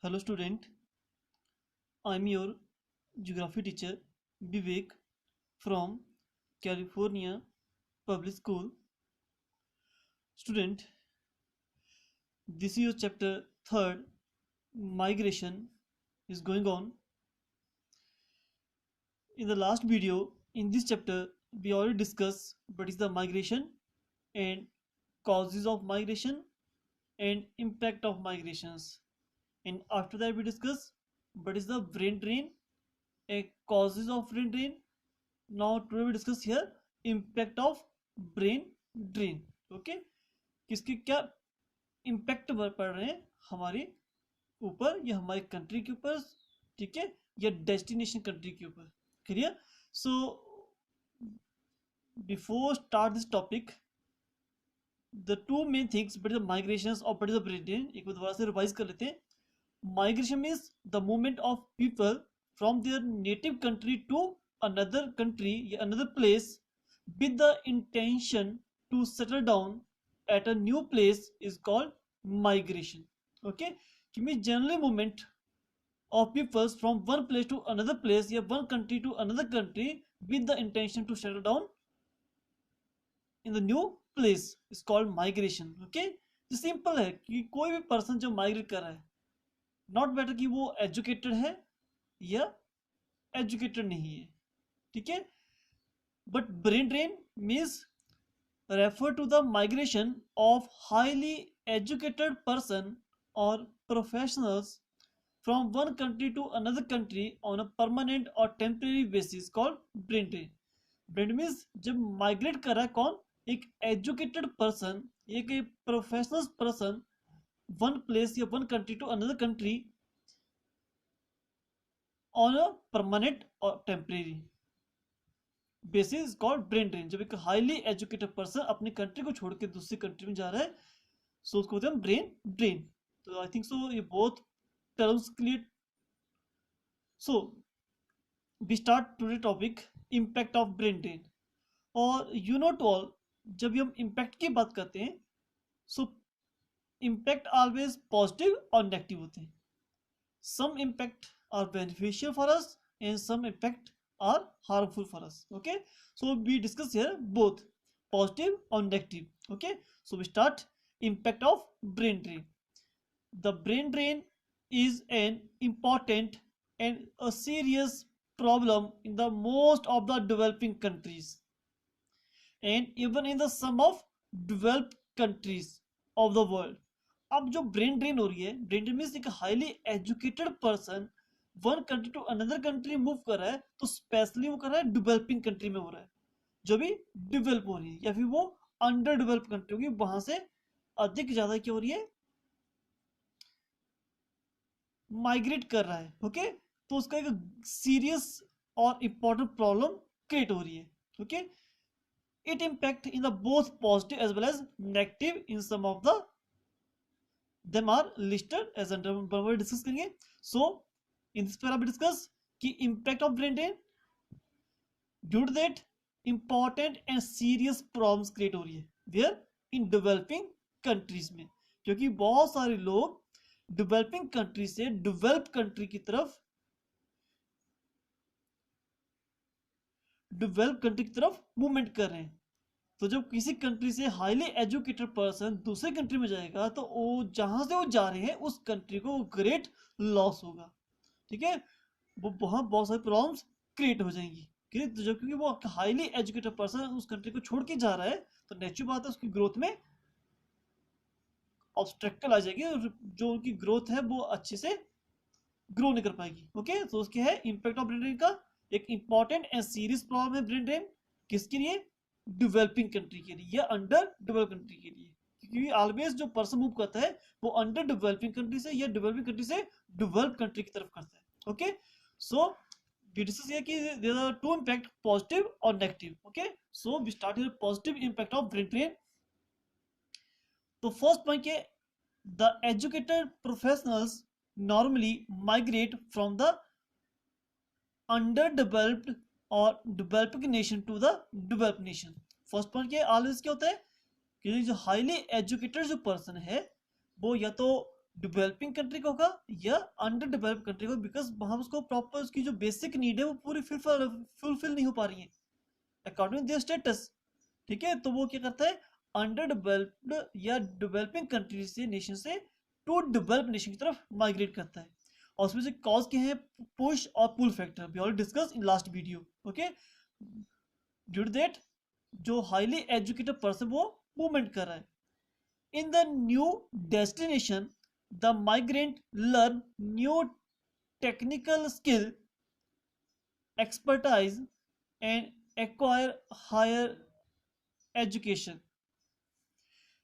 Hello student, I am your geography teacher Vivek from California Public School. Student, this is your chapter 3rd, migration is going on. In the last video, in this chapter, we already discussed what is the migration and causes of migration and impact of migrations. And after that we discuss what is the brain drain and causes of brain drain. Now today we discuss here impact of brain drain. Okay किसके क्या impact पड़ रहे हैं हमारे ऊपर या हमारी country के ऊपर, ठीक है, या डेस्टिनेशन कंट्री के ऊपर. Clear? So before start this topic, the two main things but the migrations और बट द ब्रेन ड्रेन एक बार दोबारा से रिवाइज कर लेते हैं. Migration means the movement of people from their native country to another country या another place with the intention to settle down at a new place is called migration. Okay, कि means generally movement of peoples from one place to another place या one country to another country with the intention to settle down in the new place is called migration. Okay, तो simple है कि कोई भी person जो migrate कर रहा है, नॉट मैटर कि वो एजुकेटेड है या एजुकेटेड नहीं है, ठीक है. But brain drain means refer to the migration of highly educated person और professionals from one country to another country on a permanent और temporary basis called brain drain. Brain means जब migrate कर रहा है कौन, एक एजुकेटेड पर्सन, एक professional person one place या one country to another country on a permanent और temporary basis called brain drain. जब एक हाईली एजुकेटेड पर्सन अपनी कंट्री को छोड़ के दूसरी कंट्री में जा रहा है, सो उसको बोलते हैं ब्रेन ड्रेन. तो आई थिंक सो ये both terms clear. So we start today topic impact of brain drain. और यू नो टू ऑल, जब हम इम्पैक्ट की बात करते हैं, सो इम्पैक्ट ऑलवेज पॉजिटिव और नेगेटिव होते हैं. Some impact are beneficial for us and some impact are harmful for us. Okay, so we discuss here both positive or negative. Okay, so we start impact of brain drain. The brain drain is an important and a serious problem in the most of the developing countries and even in the some of developed countries of the world. अब जो brain drain हो रही है, brain drain means एक highly educated person one country to another country move कर रहा है, तो स्पेशली वो कर रहा है डेवलपिंग कंट्री में हो रहा है, जो भी डेवलप हो रही है, या फिर वो अंडर डेवलप कंट्री होगी, वहां से अधिक ज्यादा क्या हो रही है, माइग्रेट कर रहा है. ओके, तो उसका एक सीरियस और इंपॉर्टेंट प्रॉब्लम क्रिएट हो रही है. Okay, it impact in the both positive as well as negative in some of the them are listed as under discuss करेंगे. So in this para we discuss कि impact of brain drain due to that important and serious problems create हो रही है where in developing countries में, क्योंकि बहुत सारे लोग developing country से developed country की तरफ मूवमेंट कर रहे हैं. तो जब किसी कंट्री से हाईली एजुकेटेड पर्सन दूसरे कंट्री में जाएगा, तो वो जहां से वो जा रहे हैं उस कंट्री को ग्रेट लॉस होगा, ठीक है, वो बहुत सारी प्रॉब्लम्स क्रिएट हो जाएंगी. तो जब क्योंकि वो हाईली एजुकेटेड पर्सन उस कंट्री को छोड़ के जा रहा है, तो नेचुरल बात है उसकी ग्रोथ में ऑब्स्ट्रक्टल आ जाएगी और जो उनकी ग्रोथ है वो अच्छे से ग्रो नहीं कर पाएगी. ओके, तो उसके है इम्पैक्ट ऑफ ब्रेन ड्रेन का एक इंपॉर्टेंट एंड सीरियस प्रॉब्लम है ब्रेन ड्रेन. किसके लिए? डेवलपिंग कंट्री के लिए या अंडर डेवलप कंट्री के लिए, क्योंकि ऑलवेज जो पर्सन मूव करता है वो अंडर डेवलपिंग कंट्री से या डेवलपिंग कंट्री से डेवलप कंट्री की तरफ करता है. Okay, so we discuss here कि there are two impact, positive और negative. Okay, so we start here positive impact of brain drain. तो फर्स्ट पॉइंट के the educated professionals normally migrate from the underdeveloped और developing nation to the developed nation. First point के always क्या होता है कि जो highly educated जो पर्सन है वो या तो डेवलपिंग कंट्री का होगा या अंडर डेवलप कंट्री का, बिकॉज वहां उसको प्रॉपर उसकी जो बेसिक नीड है वो पूरी फुलफिल नहीं हो पा रही है अकॉर्डिंग टू देयर स्टेटस। ठीक है, तो वो क्या करता है, अंडर डेवलप्ड या डेवलपिंग कंट्री से, नेशन से टू डेवलप नेशन की तरफ माइग्रेट करता है। और उसमें से कॉज क्या है, पुश और pull factor, we already discuss in last video. Okay, due to that जो हाईली एजुकेटेड पर्सन वो मूवमेंट कर रहा है। In the new destination, the migrant learn new technical skill, expertise, and acquire higher education.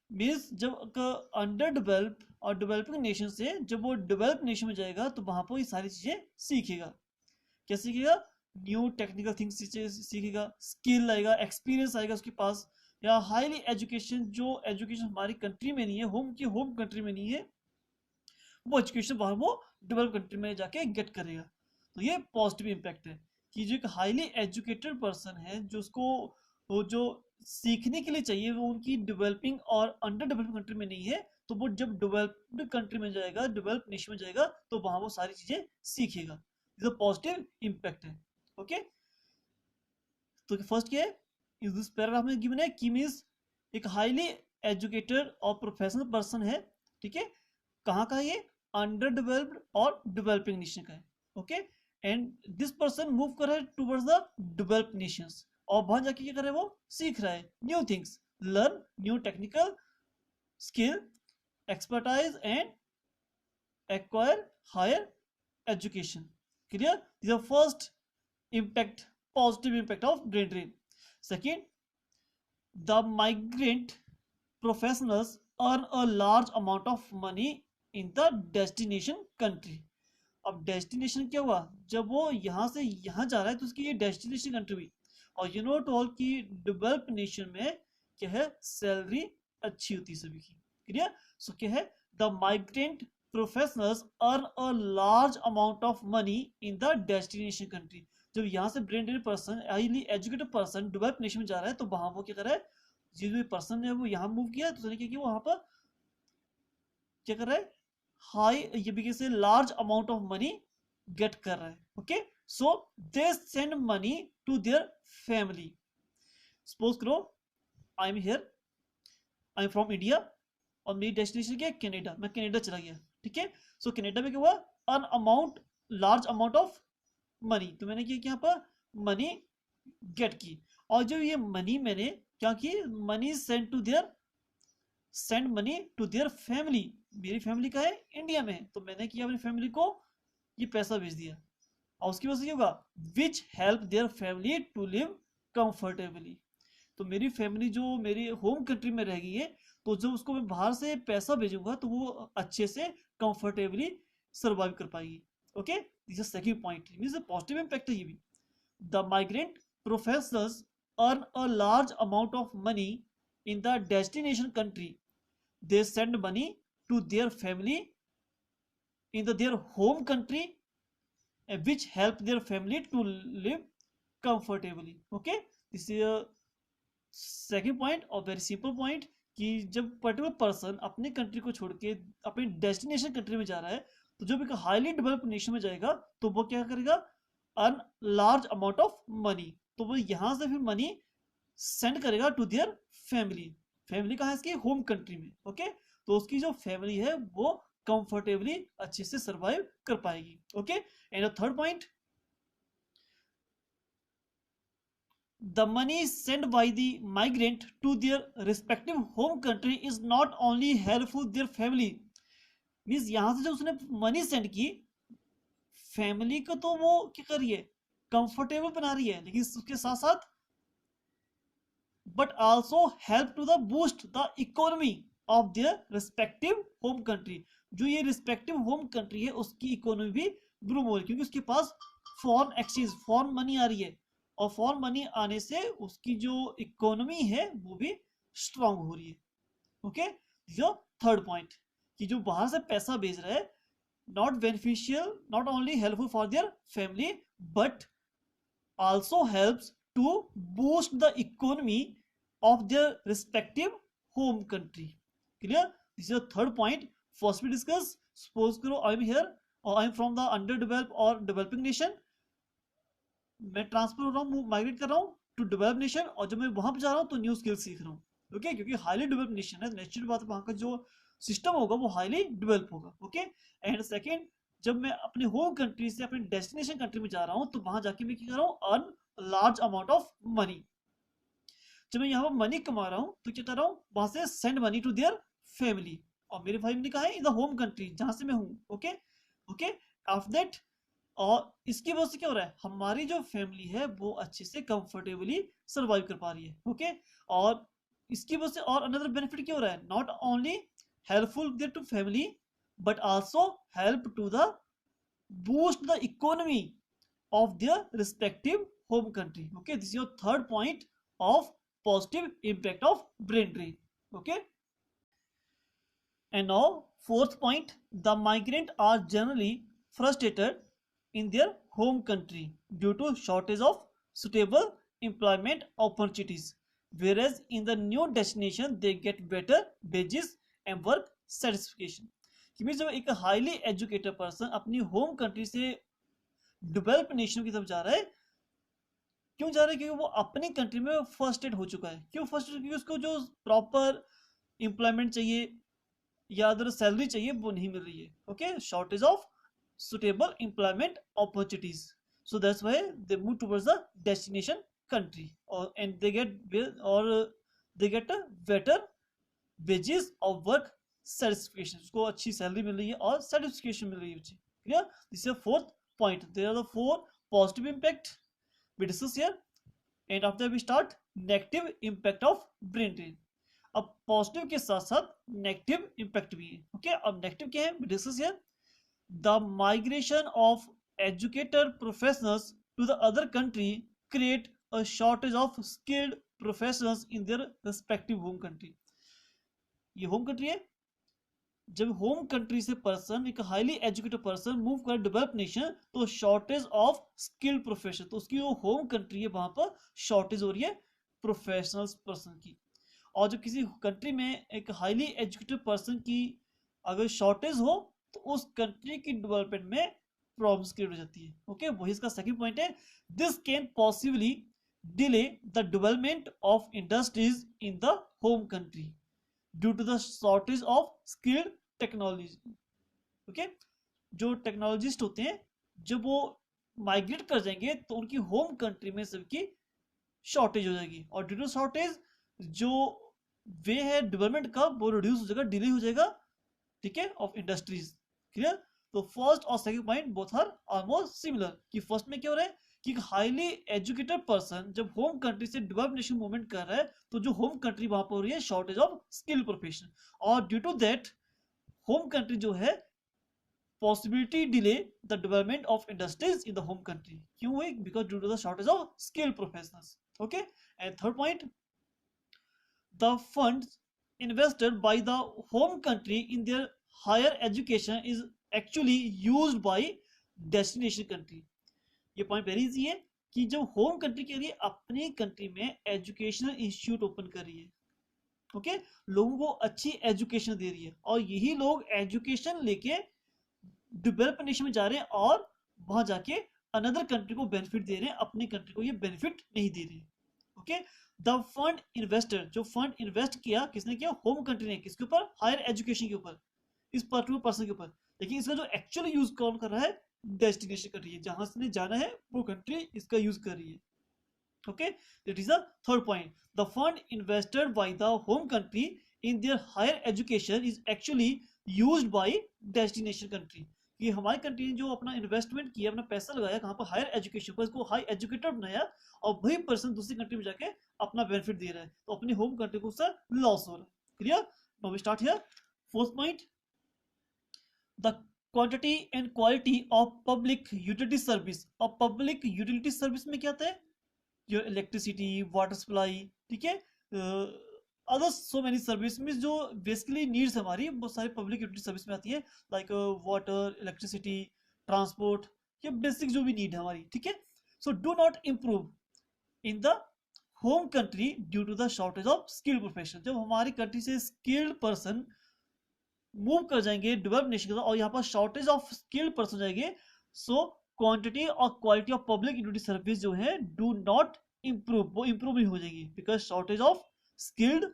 Means जब under develop और developing nation से जब वो डेवलप नेशन में जाएगा तो वहां पर ये सारी चीजें सीखेगा। क्या सीखेगा, न्यू टेक्निकल थिंग्स सीखेगा, स्किल आएगा, एक्सपीरियंस आएगा उसके पास, या हाईली एजुकेशन, जो एजुकेशन हमारी कंट्री में नहीं है, होम कंट्री में नहीं है, वो एजुकेशन बाहर वो डेवलप कंट्री में जाके गेट करेगा। तो ये पॉजिटिव इम्पैक्ट है कि जो एक हाईली एजुकेटेड पर्सन है, जो उसको वो जो सीखने के लिए चाहिए वो उनकी डेवलपिंग और अंडर डेवलपिंग कंट्री में नहीं है, तो वो जब डेवलप्ड कंट्री में जाएगा, डेवलप नेशन में जाएगा, तो वहां वो सारी चीजें सीखेगा। ये पॉजिटिव इम्पैक्ट है। ओके, तो फर्स्ट क्या है, इस पैराग्राफ में गिवन है कि मींस एक हाईली एजुकेटेड और प्रोफेशनल पर्सन है। ठीक है, कहाँ का ये, अंडर डेवलप्ड और डेवलपिंग नेशन का है। Okay, and this person move कर रहा है टुवर्ड्स द डेवलप्ड नेशंस, और वहां जाके क्या कर रहा है, वो सीख रहा है new things, learn new technical skill, expertise and acquire higher education. Clear, this is the first impact, positive impact of brain drain. Second, the migrant professionals earn a large amount of money in the destination country. अब destination क्या हुआ, जब वो यहाँ से यहाँ जा रहा है तो उसकी ये डेस्टिनेशन कंट्री हुई। और यू नो टॉल की डेवलप नेशन में क्या है, सैलरी अच्छी होती है सभी की। क्लियर, सो क्या है, the migrant professionals earn a large amount of money in the destination country. जब यहाँ से brain drain person, highly educated person develop nation में जा रहा है, तो वहां वो क्या कर रहा है, जो पर्सन है वो यहाँ मूव किया, तो उसने क्या किया, वहां पर क्या कर रहा है, हाई ये भी कैसे large amount of money get कर रहा है। Okay, so they send money to their family. Suppose करो I am here, I am from India, और मेरी डेस्टिनेशन क्या है, कनाडा, मैं कनाडा चला गया। ठीक है, सो कनाडा में क्या हुआ, an amount, large amount of money, तो मैंने क्या किया, पर मनी गेट की, और जो ये मनी मैंने क्या की, money send to their, send money to their family, मेरी फैमिली का है इंडिया में, तो मैंने किया अपनी फैमिली को ये पैसा भेज दिया, और उसकी वजह से क्या होगा, which help their family to live comfortably. तो मेरी फैमिली जो मेरी होम कंट्री में रह गई है, तो जब उसको मैं बाहर से पैसा भेजूंगा तो वो अच्छे से कंफर्टेबली सर्वाइव कर पाएगी। Okay, this is second point, means positive impact है ये भी। The migrant professionals earn a large amount of money in the destination country, they send money to their family in the their home country, which help their family to live comfortably. Okay, this is a second point और very simple point कि जब particular person अपनी country को छोड़ के अपनी destination country में जा रहा है, तो जब एक हाईली डेवलप्ड नेशन में जाएगा तो वो क्या करेगा, earn large amount of money, तो वो यहां से फिर मनी सेंड करेगा टू देयर फैमिली। फैमिली कहाँ है इसकी, होम कंट्री में। ओके, तो उसकी जो फैमिली है वो कंफर्टेबली अच्छे से सर्वाइव कर पाएगी। Okay, and third point, the money sent by the migrant to their respective home country is not only helpful their family, means यहां से जो उसने मनी सेंड की, फैमिली को तो वो क्या कर रही है, कंफर्टेबल बना रही है, लेकिन उसके साथ साथ but also help to the boost the economy of their respective home country. जो ये रिस्पेक्टिव होम कंट्री है उसकी इकोनॉमी भी ग्रो हो रही है, क्योंकि उसके पास फॉरेन एक्सचेंज, फॉरेन मनी आ रही है, और फॉरेन मनी आने से उसकी जो इकोनॉमी है वो भी स्ट्रांग हो रही है। ओके, जो थर्ड पॉइंट कि जो बाहर से पैसा भेज रहा है, not beneficial, not only helpful for their family but also helps to boost the economy of their respective home country. Clear, this is the third point. First we discuss suppose करो I am here और आई am from the under develop और developing nation, मैं transfer हो रहा हूँ, migrate कर रहा हूँ टू डेवलप नेशन, और जब मैं वहां पर जा रहा हूँ तो न्यू स्किल सीख रहा हूँ। ओके, क्योंकि हाईली डेवलप नेशन है, नेचुरल बात है वहां का जो सिस्टम होगा वो हाईली डेवलप होगा। ओके, एंड सेकेंड, जब मैं अपने होम कंट्री से अपने डेस्टिनेशन कंट्री में जा रहा हूँ तो वहां जाके मैं क्या कर रहा हूँ, earn large amount of money. जब मैं यहाँ पर मनी कमा रहा हूँ तो क्या कर रहा हूँ, वहां से send money to their family, और मेरे फैमिली कहाँ है, इन द होम कंट्री जहां से मैं हूँ। ओके ओके, आफ्टर दैट, और इसकी वजह से क्या हो रहा है, हमारी जो फैमिली है वो अच्छे से कंफर्टेबली सरवाइव कर पा रही है। ओके, और इसकी वजह से और अनदर बेनिफिट क्या हो रहा है, not only helpful their to family but also help to the boost the economy of their respective home country. Okay, this is your third point of positive impact of brain drain. Okay, and now fourth point, the migrant are generally frustrated in their home country due to shortage of suitable employment opportunities, whereas in the new destination they get better wages and work satisfaction. कि जब एक highly educated person अपनी home country से develop nation की तरफ जा रहा है, क्यों जा रहा है, क्योंकि वो अपनी कंट्री में फर्स्ट एड हो चुका है। क्यों फर्स्ट एड, क्योंकि उसको जो प्रॉपर एम्प्लॉयमेंट चाहिए या अदर सैलरी चाहिए वो नहीं मिल रही है। Okay, shortage of suitable employment opportunities, so that's why they move towards the destination country, और and they get a better wages और वर्क सेटिस्फिकेशन, उसको अच्छी सैलरी मिल रही है और सेटिस्फिकेशन मिल रही है। Clear, this is fourth point. There are the four positive impact we discuss here, and after we start negative impact of brain drain. अब positive के साथ साथ नेगेटिव इम्पैक्ट भी है। ओके, अब नेगेटिव क्या है, we discuss here. The migration of educated professionals to the other country create a shortage of skilled professionals in their respective home country. ये होम कंट्री है, जब होम कंट्री से person, एक हाईली एजुकेटेड पर्सन मूव कर develop nation, तो shortage of skilled profession, तो उसकी जो होम कंट्री है वहां पर शॉर्टेज हो रही है प्रोफेशनल पर्सन की। और जब किसी कंट्री में एक हाईली एजुकेटेड पर्सन की अगर शॉर्टेज हो तो उस कंट्री की डेवलपमेंट में प्रॉब्लम्स क्रिएट हो जाती है। ओके, वही इसका सेकंड पॉइंट है, this can possibly delay the development of industries in the home country due to the shortage of skilled technology. Okay, जो टेक्नोलॉजिस्ट होते हैं जब वो माइग्रेट कर जाएंगे तो उनकी होम कंट्री में सबकी शॉर्टेज हो जाएगी, और ड्यू टू शॉर्टेज जो वे है डेवलपमेंट का वो रिड्यूस हो जाएगा, डिले हो जाएगा, ठीक है, ऑफ इंडस्ट्रीज। क्लियर, तो फर्स्ट और second point both are almost similar, कि फर्स्ट में क्या हो रहा है कि हाईली एजुकेटेड पर्सन जब होम कंट्री से डेवलप नेशन मूवमेंट कर रहा है तो जो होम कंट्री वहां पर हो रही है शॉर्टेज ऑफ स्किल प्रोफेशन, और due to that home country जो है possibility delay the development of industries in the home country. क्यों हुई, because due to the shortage of skill professionals. Okay, and third point, the funds invested by the home country in their higher education is actually used by destination country. ये point very easy है कि जब home country के लिए अपनी country में educational institute open कर रही है, ओके, लोगों को अच्छी एजुकेशन दे रही है, और यही लोग एजुकेशन लेके डेवलप नेशन में जा रहे हैं और वहां जाके अनदर कंट्री को बेनिफिट दे रहे हैं, अपनी कंट्री को ये बेनिफिट नहीं दे रहे। ओके, द फंड इन्वेस्टर, जो फंड इन्वेस्ट किया किसने किया, होम कंट्री ने, किसके ऊपर, हायर एजुकेशन के ऊपर, इस पर्टिकुलर पर्सन के ऊपर, लेकिन इसका जो एक्चुअल यूज कौन कर रहा है, डेस्टिनेशन कंट्री है, जहां से जाना है वो कंट्री इसका यूज कर रही है। Okay, that is the third point, the fund invested by the home country in their higher education is actually used by destination country. कि हमारी कंट्री ने जो अपना इन्वेस्टमेंट किया, अपना पैसा लगाया कहाँ पर, हायर एजुकेशन पर, इसको हाई एजुकेटेड बनाया, और वही पर्सन दूसरी कंट्री में जाके अपना बेनिफिट दे रहा है, तो अपनी होम कंट्री को उससे लॉस हो रहा है। Clear, now we start here fourth point, the quantity and quality of public utility service. और पब्लिक यूटिलिटी सर्विस में क्या आता है, योर इलेक्ट्रिसिटी, वाटर सप्लाई, ठीक है, अदर सो मेनी सर्विस में जो बेसिकली नीड्स हमारी बहुत सारी पब्लिक यूटिलिटी सर्विस में आती है, लाइक वाटर, इलेक्ट्रिसिटी, ट्रांसपोर्ट, ये बेसिक जो भी नीड है हमारी, ठीक है। So do not improve in the home country due to the shortage of skilled profession. जब हमारी कंट्री से स्किल्ड पर्सन मूव कर जाएंगे डेवलप नेशन के साथ और यहाँ पर शॉर्टेज ऑफ स्किल्ड पर्सन जाएंगे, सो क्वांटिटी और quality of public utility service जो है डू नॉट इम्प्रूव, वो इम्प्रूव नहीं हो जाएगी because shortage of skilled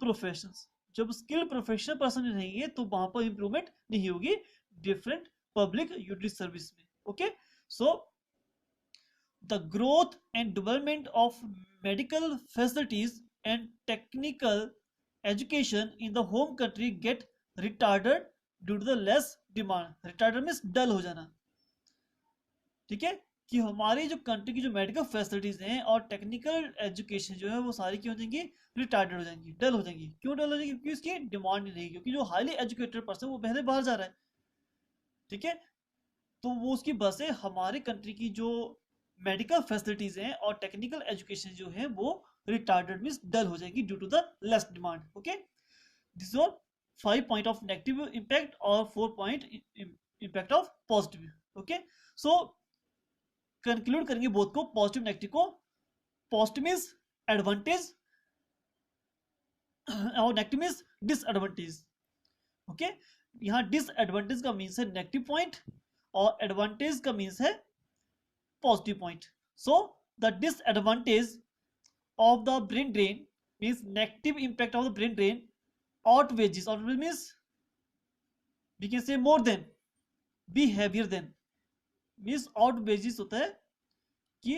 professions. जब स्किल्ड प्रोफेशनल पर्सन रहेंगे तो वहां पर इंप्रूवमेंट नहीं होगी डिफरेंट पब्लिक यूटिलिटी सर्विस में। Okay, so the growth and development of medical facilities and technical education in the home country get retarded due to the less demand. Retarded means dull हो जाना, ठीक है, कि हमारी जो कंट्री की जो मेडिकल फैसिलिटीज हैं और टेक्निकल एजुकेशन जो है वो सारी क्यों हो जाएंगी, रिटार्डेड हो जाएंगी, डल हो जाएंगी। क्यों डल हो जाएगी, क्योंकि उसकी डिमांड नहीं रहेगी, क्योंकि जो हाईली एजुकेटेड पर्सन वो पहले बाहर जा रहा है, ठीक है, तो वो उसकी वजह से हमारी कंट्री की जो मेडिकल फैसिलिटीज हैं और टेक्निकल एजुकेशन जो है वो रिटार्डेड मींस डल हो जाएगी due to the less demand. Okay, this are 5 point of negative impact और 4 point impact of positive. Okay, so conclude करेंगे बोथ को, पॉजिटिव नेगेटिव को। पॉजिटिव मींस एडवांटेज और नेगेटिव मींस डिसएडवांटेज। ओके, यहाँ disadvantage का means है negative point और advantage का मीन्स है positive point. So the disadvantage of the brain drain means negative impact of the brain drain outweighs means we can say more than, be heavier than means outweighs होता है कि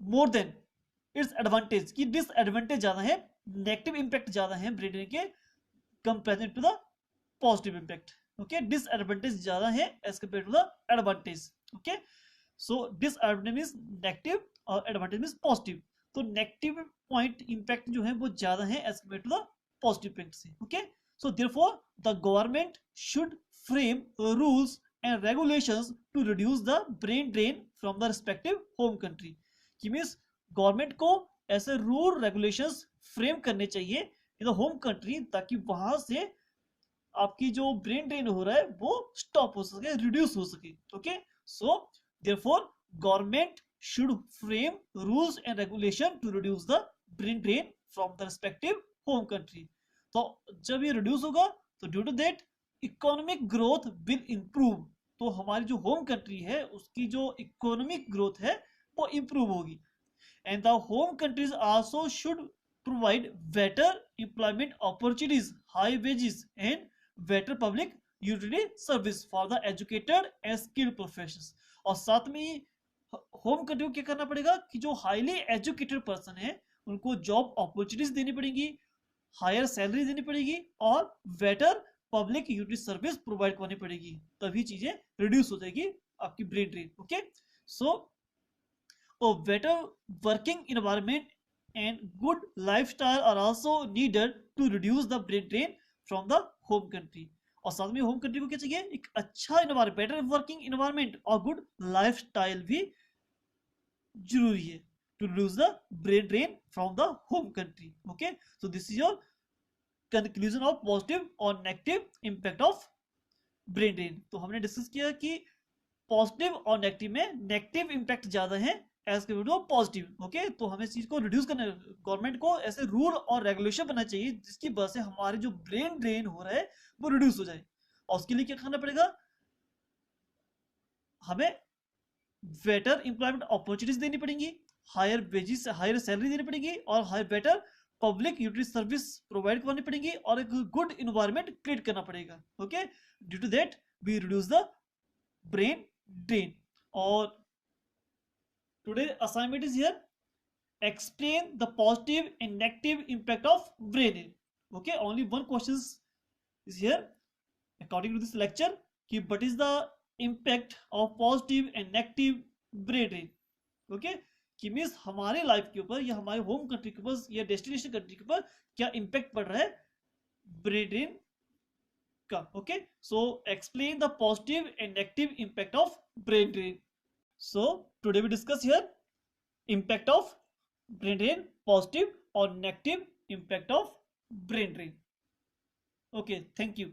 more than its advantage, की disadvantage ज्यादा है, negative impact ज्यादा है brain drain के compare to the positive impact. Okay, disadvantage ज्यादा है as compare to the advantage. Okay, so disadvantage means negative और एडवांटेज मींस पॉजिटिव, तो नेगेटिव पॉइंट इंपैक्ट जो है वो ज्यादा है as compare to the positive impact से। Okay, so therefore the government should frame rules and regulations to reduce the brain drain from the respective home country। कि means government को ऐसे rule regulations frame करने चाहिए इन the home country ताकि वहां से आपकी जो ब्रेन ड्रेन हो रहा है वो स्टॉप हो सके, रिड्यूस हो सके। Okay, so therefore government should frame rules and regulation to reduce the brain drain from the respective home country. तो जब ये रिड्यूस होगा तो due to that economic growth will improve, तो हमारी जो होम कंट्री है उसकी जो इकोनॉमिक ग्रोथ है वो इंप्रूव होगी। And the home countries also should provide better employment opportunities, high wages and better public utility service for the educated and skilled professions. और साथ में होम कंट्री को क्या करना पड़ेगा कि जो हाईली एजुकेटेड पर्सन है उनको जॉब अपॉर्चुनिटीज देनी पड़ेगी, हायर सैलरी देनी पड़ेगी और better public utility service provide करनी पड़ेगी, तभी चीजें रिड्यूस हो जाएगी आपकी brain drain. Okay, so better working environment and good lifestyle are also needed to reduce the brain drain from the home country. और साथ में होम कंट्री को क्या चाहिए, एक अच्छा एनवायरनमेंट, बेटर वर्किंग एनवायरनमेंट और गुड लाइफस्टाइल भी जरूरी है to reduce the brain drain from the home country. Okay, so this is your conclusion of positive और negative impact of brain drain. तो हमने डिस्कस किया कि पॉजिटिव और नेगेटिव में नेगेटिव इंपैक्ट ज्यादा है as compare to positive. Okay, तो हमें इस चीज को रिड्यूस करना, गवर्नमेंट को ऐसे रूल और रेगुलेशन बनना चाहिए जिसकी वजह से हमारे जो ब्रेन ड्रेन हो रहा है वो रिड्यूस हो जाए। और उसके लिए क्या करना पड़ेगा, हमें बेटर एम्प्लॉयमेंट अपॉर्चुनिटीज देनी पड़ेंगी, हायर वेजेस, हायर सैलरी देनी पड़ेगी और higher better public utility service provide करनी पड़ेगी और एक गुड एनवायरनमेंट क्रिएट करना पड़ेगा। Okay, due to that we reduce the brain drain. और today assignment is here, explain the positive and negative impact of brain drain। okay, only one question is here according to this lecture कि what is the impact of positive and negative brain drain। okay, कि means हमारे life के ऊपर या हमारे home country के ऊपर या डेस्टिनेशन कंट्री के ऊपर क्या इम्पैक्ट पड़ रहा है ब्रेन ड्रेन का। Okay, so explain the positive and negative impact of brain drain. So today we discuss here impact of brain drain, positive और negative impact of brain drain. Okay, thank you.